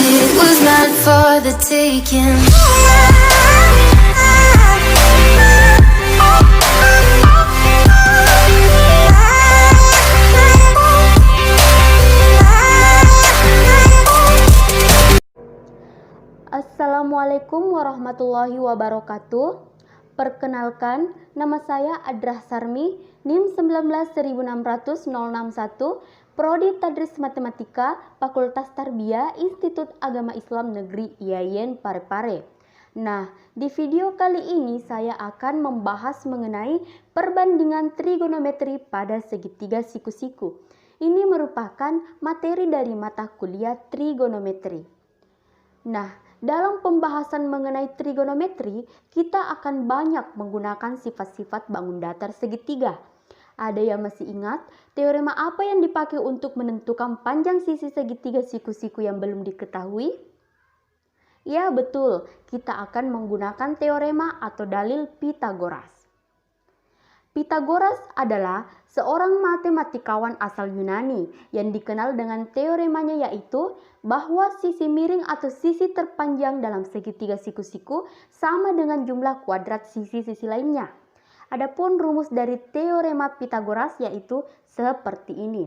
It was meant for the taking. Assalamualaikum warahmatullahi wabarakatuh. Perkenalkan, nama saya Adrah Sarmi, NIM 1916061, Prodi Tadris Matematika, Fakultas Tarbiyah, Institut Agama Islam Negeri Yayen Parepare. Nah, di video kali ini saya akan membahas mengenai perbandingan trigonometri pada segitiga siku-siku. Ini merupakan materi dari mata kuliah trigonometri. Nah, dalam pembahasan mengenai trigonometri, kita akan banyak menggunakan sifat-sifat bangun datar segitiga. Ada yang masih ingat teorema apa yang dipakai untuk menentukan panjang sisi segitiga siku-siku yang belum diketahui? Ya, betul, kita akan menggunakan teorema atau dalil Pythagoras. Pythagoras adalah seorang matematikawan asal Yunani yang dikenal dengan teoremanya, yaitu bahwa sisi miring atau sisi terpanjang dalam segitiga siku-siku sama dengan jumlah kuadrat sisi-sisi lainnya. Adapun rumus dari teorema Pythagoras yaitu seperti ini,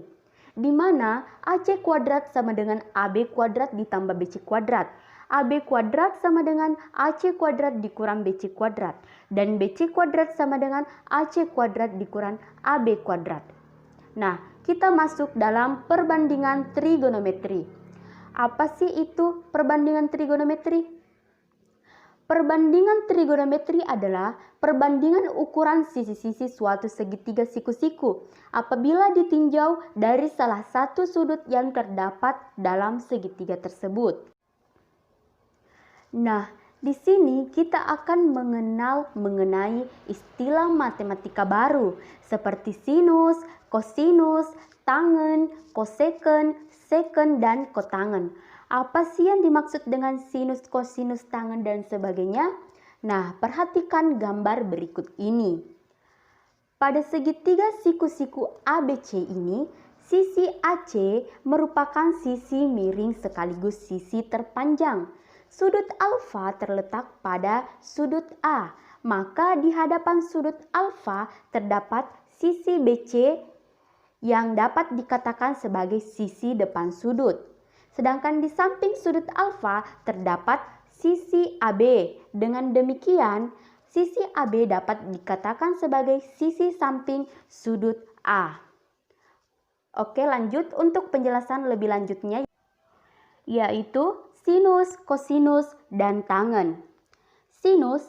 di mana AC kuadrat sama dengan AB kuadrat ditambah BC kuadrat. AB kuadrat sama dengan AC kuadrat dikurang BC kuadrat. Dan BC kuadrat sama dengan AC kuadrat dikurang AB kuadrat. Nah, kita masuk dalam perbandingan trigonometri. Apa sih itu perbandingan trigonometri? Perbandingan trigonometri adalah perbandingan ukuran sisi-sisi suatu segitiga siku-siku apabila ditinjau dari salah satu sudut yang terdapat dalam segitiga tersebut. Nah, di sini kita akan mengenal mengenai istilah matematika baru seperti sinus, kosinus, tangen, koseken, seken, dan kotangen. Apa sih yang dimaksud dengan sinus, kosinus, tangen, dan sebagainya? Nah, perhatikan gambar berikut ini. Pada segitiga siku-siku ABC ini, sisi AC merupakan sisi miring sekaligus sisi terpanjang. Sudut alfa terletak pada sudut A, maka di hadapan sudut alfa terdapat sisi BC yang dapat dikatakan sebagai sisi depan sudut. Sedangkan di samping sudut alfa terdapat sisi AB. Dengan demikian, sisi AB dapat dikatakan sebagai sisi samping sudut A. Oke, lanjut untuk penjelasan lebih lanjutnya, yaitu sinus, kosinus, dan tangen. Sinus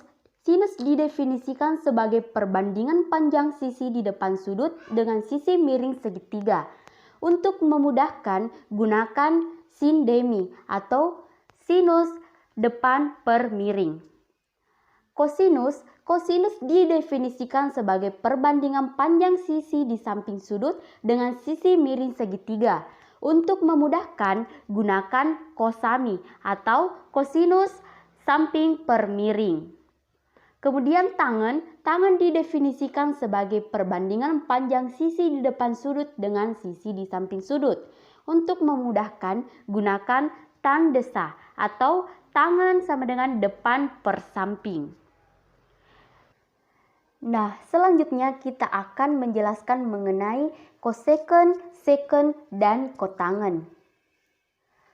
didefinisikan sebagai perbandingan panjang sisi di depan sudut dengan sisi miring segitiga. Untuk memudahkan, gunakan sin demi atau sinus depan per miring. Kosinus didefinisikan sebagai perbandingan panjang sisi di samping sudut dengan sisi miring segitiga. Untuk memudahkan, gunakan kosami atau kosinus samping per miring. Kemudian tangen didefinisikan sebagai perbandingan panjang sisi di depan sudut dengan sisi di samping sudut. Untuk memudahkan, gunakan tan desa atau tangen sama dengan depan per samping. Nah, selanjutnya kita akan menjelaskan mengenai koseken, seken, dan kotangen.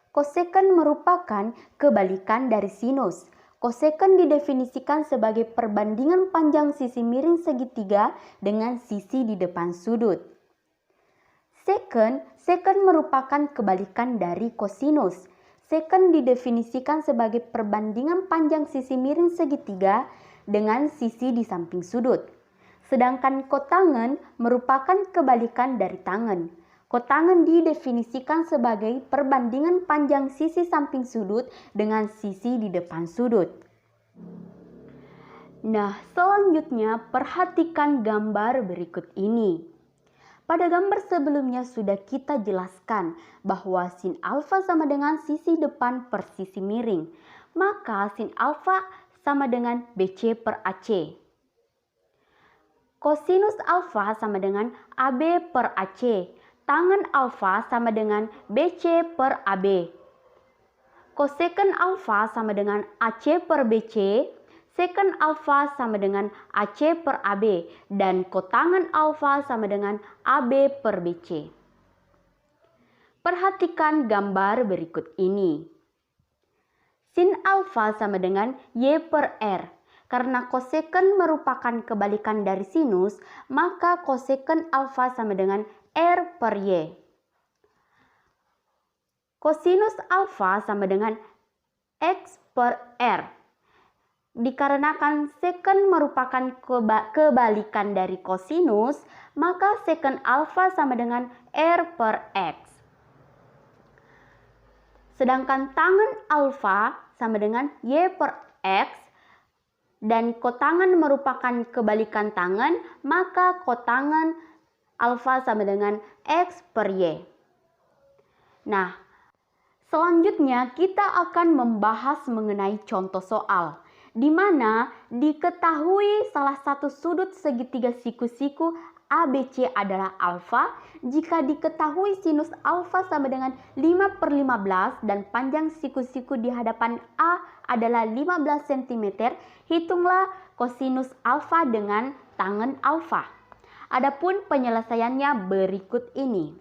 Koseken merupakan kebalikan dari sinus. Koseken didefinisikan sebagai perbandingan panjang sisi miring segitiga dengan sisi di depan sudut. Seken merupakan kebalikan dari kosinus. Seken didefinisikan sebagai perbandingan panjang sisi miring segitiga dengan sisi di samping sudut. Sedangkan kotangen merupakan kebalikan dari tangen. Kotangen didefinisikan sebagai perbandingan panjang sisi samping sudut dengan sisi di depan sudut. Nah, selanjutnya perhatikan gambar berikut ini. Pada gambar sebelumnya sudah kita jelaskan bahwa sin alfa sama dengan sisi depan per sisi miring. Maka sin alfa sama dengan BC per AC. Kosinus alfa sama dengan AB per AC. Tangen alfa sama dengan BC per AB. Cosecant alfa sama dengan AC per BC, secant alfa sama dengan AC per AB, dan kotangen alfa sama dengan AB per BC. Perhatikan gambar berikut ini. Sin alfa sama dengan Y per R. Karena cosecant merupakan kebalikan dari sinus, maka cosecant alfa sama dengan R per Y. Cosinus alfa sama dengan X per R. Dikarenakan secant merupakan kebalikan dari cosinus, maka secant alfa sama dengan R per X. Sedangkan tangen alfa sama dengan Y per X, dan kotangen merupakan kebalikan tangen, maka kotangen alfa sama dengan X per Y. Nah, selanjutnya kita akan membahas mengenai contoh soal, di mana diketahui salah satu sudut segitiga siku-siku ABC adalah alfa jika diketahui sinus alfa sama dengan 5/15 dan panjang siku-siku di hadapan A adalah 15 cm, hitunglah kosinus alfa dengan tangen alfa. Adapun penyelesaiannya berikut ini.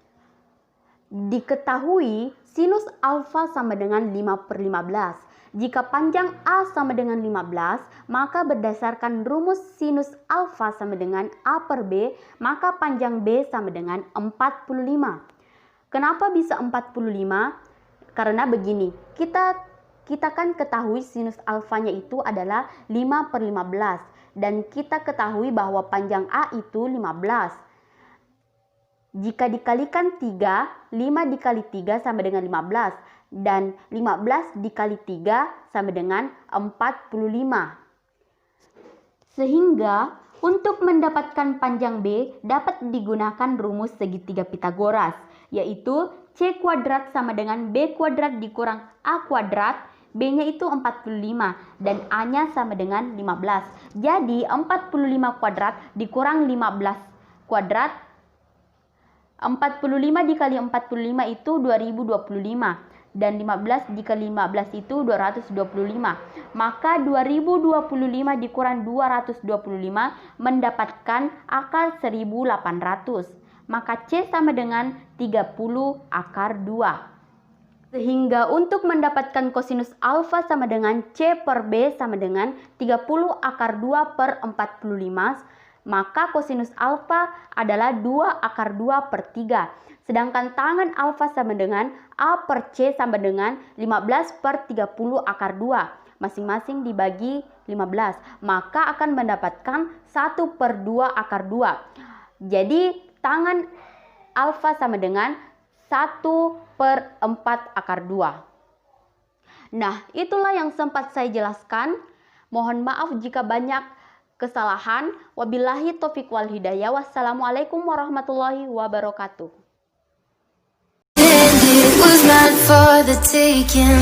Diketahui sinus alfa sama dengan 5/15. Jika panjang A sama dengan 15, maka berdasarkan rumus sinus alfa sama dengan A per B, maka panjang B sama dengan 45. Kenapa bisa 45? Karena begini, kita kan ketahui sinus alfanya itu adalah 5/15, dan kita ketahui bahwa panjang A itu 15. Jika dikalikan 3, 5 dikali 3 sama dengan 15. Dan 15 dikali 3 sama dengan 45. Sehingga untuk mendapatkan panjang B dapat digunakan rumus segitiga Pitagoras, yaitu C kuadrat sama dengan B kuadrat dikurang A kuadrat. B-nya itu 45 dan A-nya sama dengan 15. Jadi 45 kuadrat dikurang 15 kuadrat. 45 dikali 45 itu 2025. Dan 15 dikali 15 itu 225. Maka 2025 dikurang 225 mendapatkan akar 1800. Maka C sama dengan 30 akar 2. Sehingga untuk mendapatkan kosinus alfa sama dengan C per B sama dengan 30 akar 2 per 45. Maka kosinus alfa adalah 2 akar 2 per 3. Sedangkan tangen alfa sama dengan A per C sama dengan 15 per 30 akar 2. Masing-masing dibagi 15. Maka akan mendapatkan 1 per 2 akar 2. Jadi tangen alfa sama dengan 1 per 4 akar 2. Nah, itulah yang sempat saya jelaskan. Mohon maaf jika banyak kesalahan. Wabillahi taufiq wal hidayah. Wassalamualaikum warahmatullahi wabarakatuh. It was meant for the taking.